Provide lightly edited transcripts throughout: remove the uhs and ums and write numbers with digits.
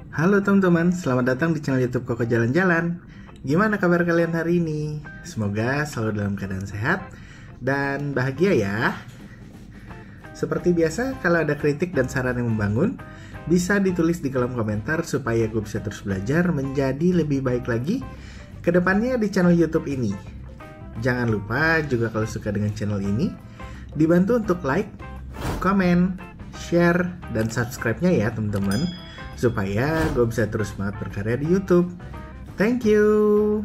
Halo teman-teman, selamat datang di channel YouTube Koko Jalan-Jalan. Gimana kabar kalian hari ini? Semoga selalu dalam keadaan sehat dan bahagia ya. Seperti biasa, kalau ada kritik dan saran yang membangun, bisa ditulis di kolom komentar supaya gue bisa terus belajar menjadi lebih baik lagi ke depannya di channel YouTube ini. Jangan lupa juga kalau suka dengan channel ini, dibantu untuk like, komen, share, dan subscribe-nya ya teman-teman, supaya gue bisa terus semangat berkarya di YouTube. Thank you.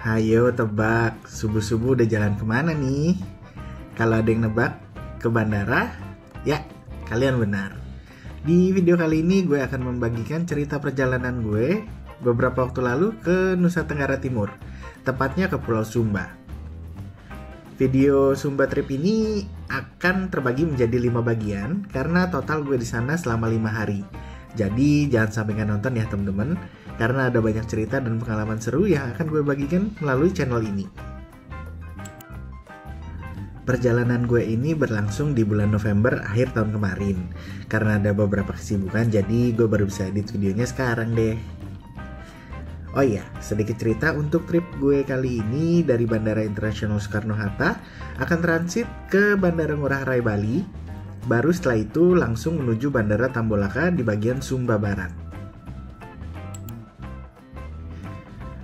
Hayo tebak, subuh-subuh udah jalan kemana nih? Kalau ada yang nebak, ke bandara? Ya, kalian benar. Di video kali ini gue akan membagikan cerita perjalanan gue beberapa waktu lalu ke Nusa Tenggara Timur, tepatnya ke Pulau Sumba. Video Sumba trip ini akan terbagi menjadi 5 bagian karena total gue di sana selama 5 hari. Jadi jangan sampai nggak nonton ya teman-teman, karena ada banyak cerita dan pengalaman seru yang akan gue bagikan melalui channel ini. Perjalanan gue ini berlangsung di bulan November akhir tahun kemarin. Karena ada beberapa kesibukan, jadi gue baru bisa edit videonya sekarang deh. Oh iya, sedikit cerita untuk trip gue kali ini dari Bandara Internasional Soekarno-Hatta akan transit ke Bandara Ngurah Rai Bali. Baru setelah itu langsung menuju Bandara Tambolaka di bagian Sumba Barat.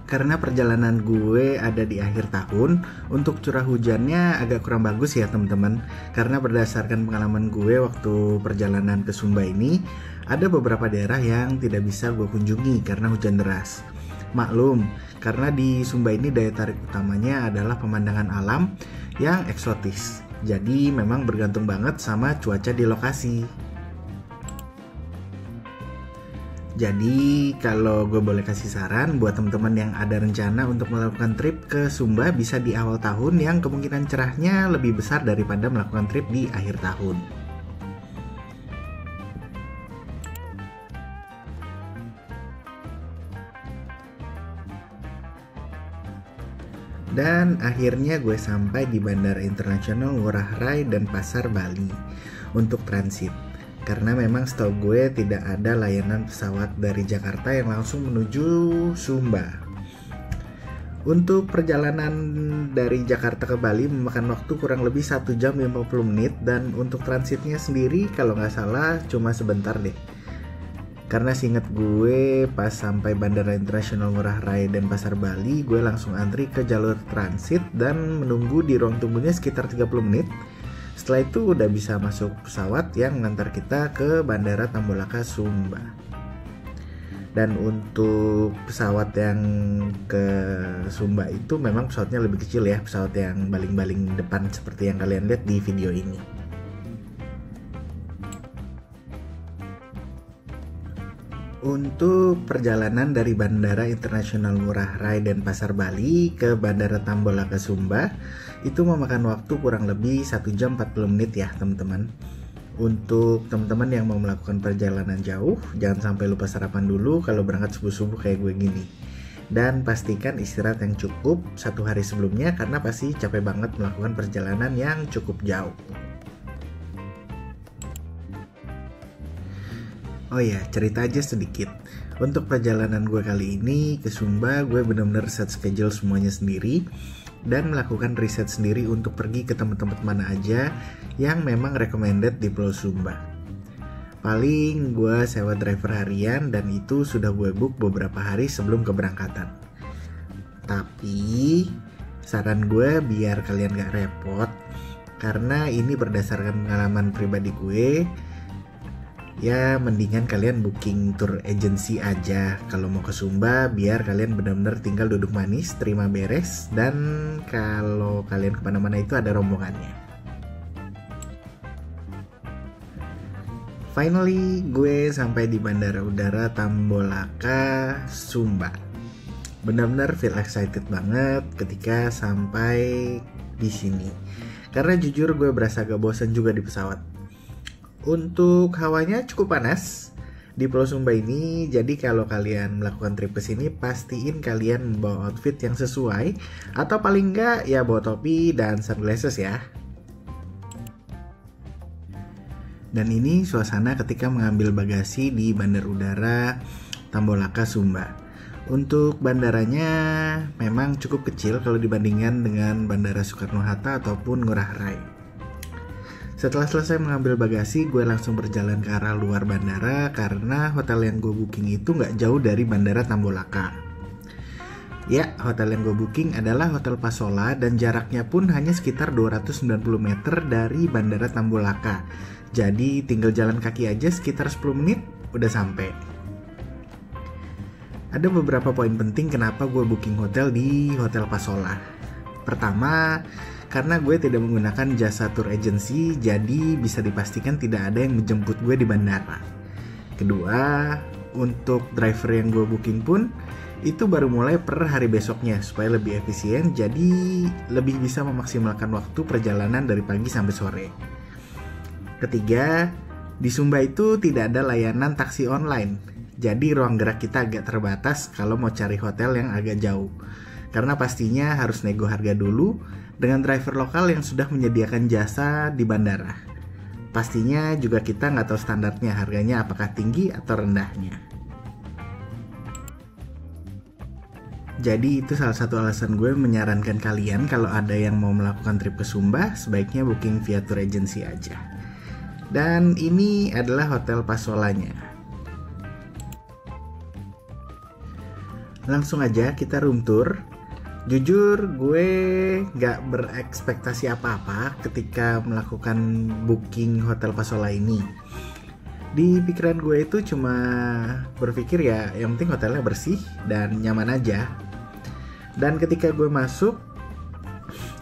Karena perjalanan gue ada di akhir tahun, untuk curah hujannya agak kurang bagus ya teman-teman. Karena berdasarkan pengalaman gue waktu perjalanan ke Sumba ini, ada beberapa daerah yang tidak bisa gue kunjungi karena hujan deras. Maklum, karena di Sumba ini daya tarik utamanya adalah pemandangan alam yang eksotis. Jadi memang bergantung banget sama cuaca di lokasi. Jadi kalau gue boleh kasih saran buat teman-teman yang ada rencana untuk melakukan trip ke Sumba, bisa di awal tahun yang kemungkinan cerahnya lebih besar daripada melakukan trip di akhir tahun. Dan akhirnya gue sampai di Bandara Internasional Ngurah Rai dan Pasar Bali untuk transit. Karena memang setahu gue tidak ada layanan pesawat dari Jakarta yang langsung menuju Sumba. Untuk perjalanan dari Jakarta ke Bali memakan waktu kurang lebih 1 jam 50 menit. Dan untuk transitnya sendiri kalau nggak salah cuma sebentar deh. Karena seinget gue pas sampai Bandara Internasional Ngurah Rai dan Pasar Bali, gue langsung antri ke jalur transit dan menunggu di ruang tunggunya sekitar 30 menit. Setelah itu udah bisa masuk pesawat yang mengantar kita ke Bandara Tambolaka Sumba. Dan untuk pesawat yang ke Sumba itu memang pesawatnya lebih kecil ya, pesawat yang baling-baling depan seperti yang kalian lihat di video ini. Untuk perjalanan dari Bandara Internasional Ngurah Rai dan Pasar Bali ke Bandara Tambolaka Sumba itu memakan waktu kurang lebih 1 jam 40 menit ya teman-teman. Untuk teman-teman yang mau melakukan perjalanan jauh, jangan sampai lupa sarapan dulu kalau berangkat subuh-subuh kayak gue gini. Dan pastikan istirahat yang cukup 1 hari sebelumnya karena pasti capek banget melakukan perjalanan yang cukup jauh. Oh ya, cerita aja sedikit. Untuk perjalanan gue kali ini ke Sumba, gue benar-benar set schedule semuanya sendiri dan melakukan riset sendiri untuk pergi ke tempat-tempat mana aja yang memang recommended di Pulau Sumba. Paling gue sewa driver harian dan itu sudah gue book beberapa hari sebelum keberangkatan. Tapi saran gue biar kalian gak repot, karena ini berdasarkan pengalaman pribadi gue, ya mendingan kalian booking tour agency aja kalau mau ke Sumba, biar kalian benar-benar tinggal duduk manis, terima beres, dan kalau kalian kemana-mana itu ada rombongannya. Finally gue sampai di Bandara Udara Tambolaka Sumba. Benar-benar feel excited banget ketika sampai di sini. karena jujur gue berasa agak bosan juga di pesawat. Untuk hawanya cukup panas di Pulau Sumba ini, jadi kalau kalian melakukan trip ke sini pastiin kalian membawa outfit yang sesuai, atau paling enggak ya bawa topi dan sunglasses ya. Dan ini suasana ketika mengambil bagasi di Bandar Udara Tambolaka, Sumba. Untuk bandaranya memang cukup kecil kalau dibandingkan dengan Bandara Soekarno-Hatta ataupun Ngurah Rai. Setelah selesai mengambil bagasi, gue langsung berjalan ke arah luar bandara karena hotel yang gue booking itu nggak jauh dari Bandara Tambolaka. Ya, hotel yang gue booking adalah Hotel Pasola dan jaraknya pun hanya sekitar 290 meter dari Bandara Tambolaka. Jadi tinggal jalan kaki aja sekitar 10 menit udah sampai. Ada beberapa poin penting kenapa gue booking hotel di Hotel Pasola. Pertama, karena gue tidak menggunakan jasa tour agency, jadi bisa dipastikan tidak ada yang menjemput gue di bandara. Kedua, untuk driver yang gue booking pun itu baru mulai per hari besoknya supaya lebih efisien, jadi lebih bisa memaksimalkan waktu perjalanan dari pagi sampai sore. Ketiga, di Sumba itu tidak ada layanan taksi online, jadi ruang gerak kita agak terbatas kalau mau cari hotel yang agak jauh. Karena pastinya harus nego harga dulu dengan driver lokal yang sudah menyediakan jasa di bandara. Pastinya juga kita nggak tahu standarnya harganya apakah tinggi atau rendahnya. Jadi itu salah satu alasan gue menyarankan kalian kalau ada yang mau melakukan trip ke Sumba, sebaiknya booking via tour agency aja. Dan ini adalah Hotel Pasolanya. Langsung aja kita room tour. Jujur gue gak berekspektasi apa-apa ketika melakukan booking Hotel Pasola ini. Di pikiran gue itu cuma berpikir ya yang penting hotelnya bersih dan nyaman aja. Dan ketika gue masuk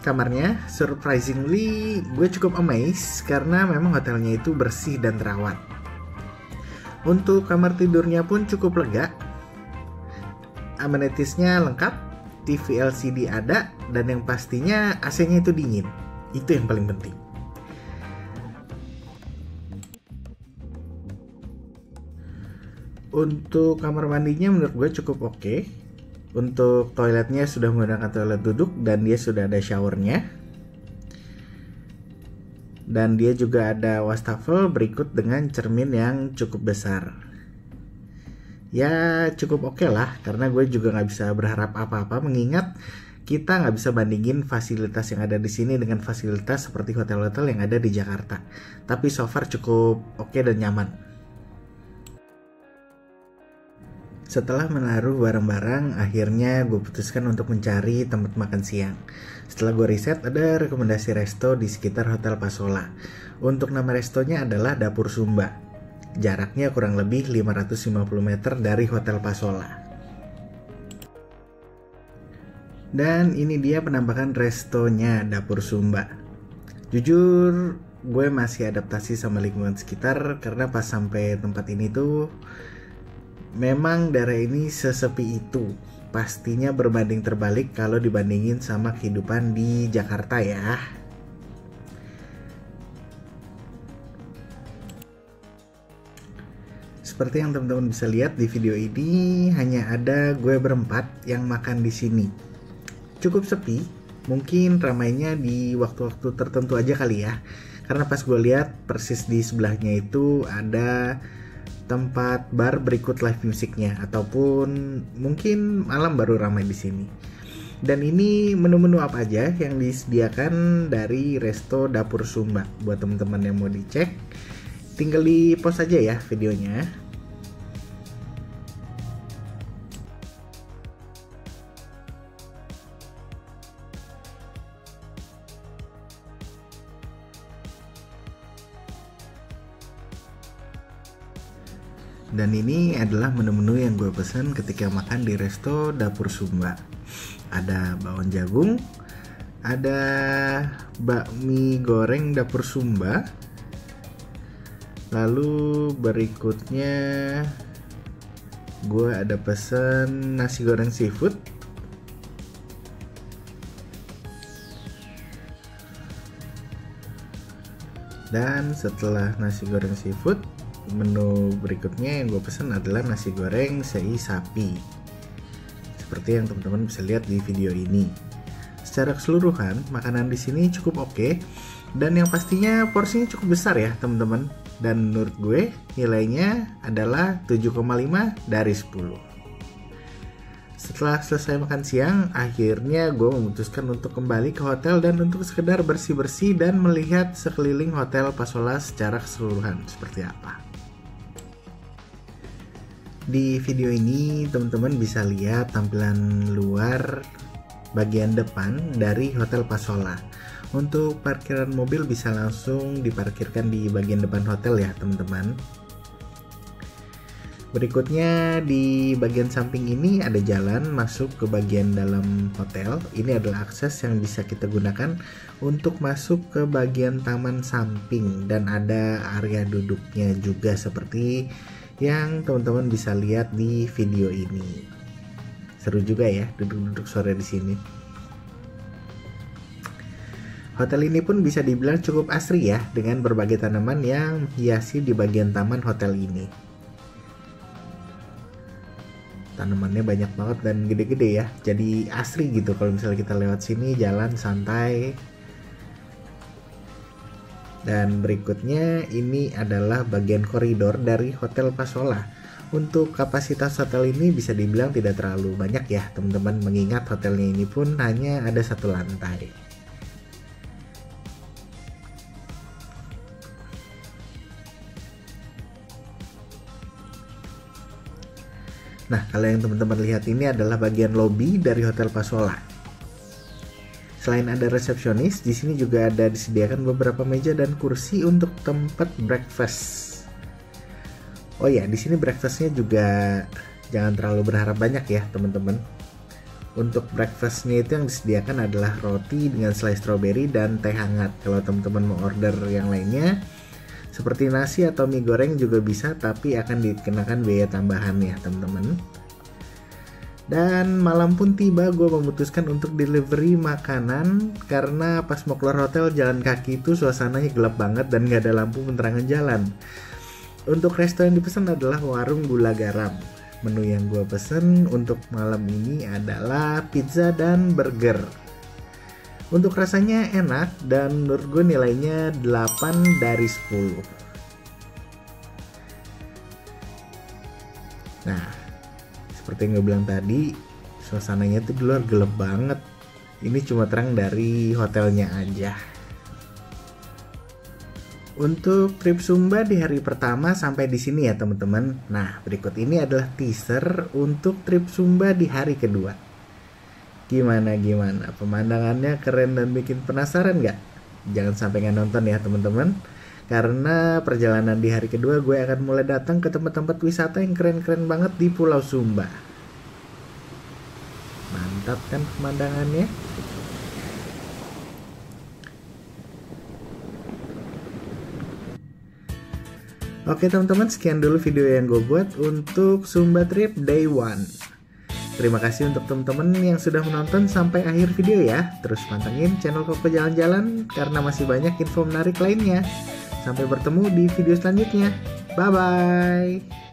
kamarnya, surprisingly gue cukup amazed karena memang hotelnya itu bersih dan terawat. Untuk kamar tidurnya pun cukup lega. Amenitiesnya lengkap, TV LCD ada, dan yang pastinya AC-nya itu dingin. Itu yang paling penting. Untuk kamar mandinya menurut gue cukup oke. Untuk toiletnya sudah menggunakan toilet duduk dan dia sudah ada showernya. Dan dia juga ada wastafel berikut dengan cermin yang cukup besar. Ya cukup oke lah, karena gue juga nggak bisa berharap apa-apa mengingat kita nggak bisa bandingin fasilitas yang ada di sini dengan fasilitas seperti hotel-hotel yang ada di Jakarta. Tapi so far cukup oke dan nyaman. Setelah menaruh barang-barang, akhirnya gue putuskan untuk mencari tempat makan siang. Setelah gue riset, ada rekomendasi resto di sekitar Hotel Pasola. Untuk nama restonya adalah Dapur Sumba. Jaraknya kurang lebih 550 meter dari Hotel Pasola. Dan ini dia penampakan restonya Dapur Sumba. Jujur, gue masih adaptasi sama lingkungan sekitar karena pas sampai tempat ini tuh memang daerah ini sesepi itu. Pastinya berbanding terbalik kalau dibandingin sama kehidupan di Jakarta ya. Seperti yang teman-teman bisa lihat di video ini, hanya ada gue berempat yang makan di sini. Cukup sepi, mungkin ramainya di waktu-waktu tertentu aja kali ya. Karena pas gue lihat persis di sebelahnya itu ada tempat bar berikut live musiknya, ataupun mungkin malam baru ramai di sini. Dan ini menu-menu apa aja yang disediakan dari Resto Dapur Sumba. Buat teman-teman yang mau dicek, tinggal di post aja ya videonya. Dan ini adalah menu-menu yang gue pesan ketika makan di Resto Dapur Sumba. Ada bakwan jagung, ada bakmi goreng Dapur Sumba. Lalu berikutnya gue ada pesan nasi goreng seafood. Dan setelah nasi goreng seafood, menu berikutnya yang gue pesen adalah nasi goreng sei sapi. Seperti yang teman-teman bisa lihat di video ini. Secara keseluruhan, makanan di sini cukup oke, dan yang pastinya porsinya cukup besar ya teman-teman. Dan menurut gue nilainya adalah 7,5 dari 10. Setelah selesai makan siang, akhirnya gue memutuskan untuk kembali ke hotel dan untuk sekedar bersih-bersih dan melihat sekeliling Hotel Pasola secara keseluruhan seperti apa. Di video ini teman-teman bisa lihat tampilan luar bagian depan dari Hotel Pasola. Untuk parkiran mobil bisa langsung diparkirkan di bagian depan hotel ya teman-teman. Berikutnya di bagian samping ini ada jalan masuk ke bagian dalam hotel. Ini adalah akses yang bisa kita gunakan untuk masuk ke bagian taman samping, dan ada area duduknya juga seperti yang teman-teman bisa lihat di video ini. Seru juga ya duduk-duduk sore di sini. Hotel ini pun bisa dibilang cukup asri ya, dengan berbagai tanaman yang hiasi di bagian taman hotel ini. Tanamannya banyak banget dan gede-gede ya, jadi asri gitu kalau misalnya kita lewat sini jalan santai. Dan berikutnya ini adalah bagian koridor dari Hotel Pasola. Untuk kapasitas hotel ini bisa dibilang tidak terlalu banyak ya teman-teman, mengingat hotelnya ini pun hanya ada satu lantai. Nah, kalau yang teman-teman lihat ini adalah bagian lobi dari Hotel Pasola. Selain ada resepsionis, di sini juga ada disediakan beberapa meja dan kursi untuk tempat breakfast. Oh ya, di sini breakfastnya juga jangan terlalu berharap banyak ya teman-teman. Untuk breakfastnya itu yang disediakan adalah roti dengan selai stroberi dan teh hangat. Kalau teman-teman mau order yang lainnya, seperti nasi atau mie goreng juga bisa, tapi akan dikenakan biaya tambahan ya teman-teman. Dan malam pun tiba, gue memutuskan untuk delivery makanan karena pas mau keluar hotel jalan kaki itu suasananya gelap banget dan gak ada lampu penerangan jalan. Untuk resto yang dipesan adalah warung gula garam. Menu yang gue pesen untuk malam ini adalah pizza dan burger. Untuk rasanya enak dan menurut gue nilainya 8 dari 10. Nah, seperti yang gue bilang tadi, suasananya tuh di luar gelap banget. Ini cuma terang dari hotelnya aja. Untuk trip Sumba di hari pertama sampai di sini ya teman-teman. Nah, berikut ini adalah teaser untuk trip Sumba di hari kedua. Gimana? Pemandangannya keren dan bikin penasaran nggak? Jangan sampai nggak nonton ya teman-teman. Karena perjalanan di hari kedua gue akan mulai datang ke tempat-tempat wisata yang keren-keren banget di Pulau Sumba. Mantap kan pemandangannya? Oke teman-teman, sekian dulu video yang gue buat untuk Sumba Trip Day 1. Terima kasih untuk teman-teman yang sudah menonton sampai akhir video ya. Terus pantengin channel Koko Jalan-Jalan karena masih banyak info menarik lainnya. Sampai bertemu di video selanjutnya. Bye-bye.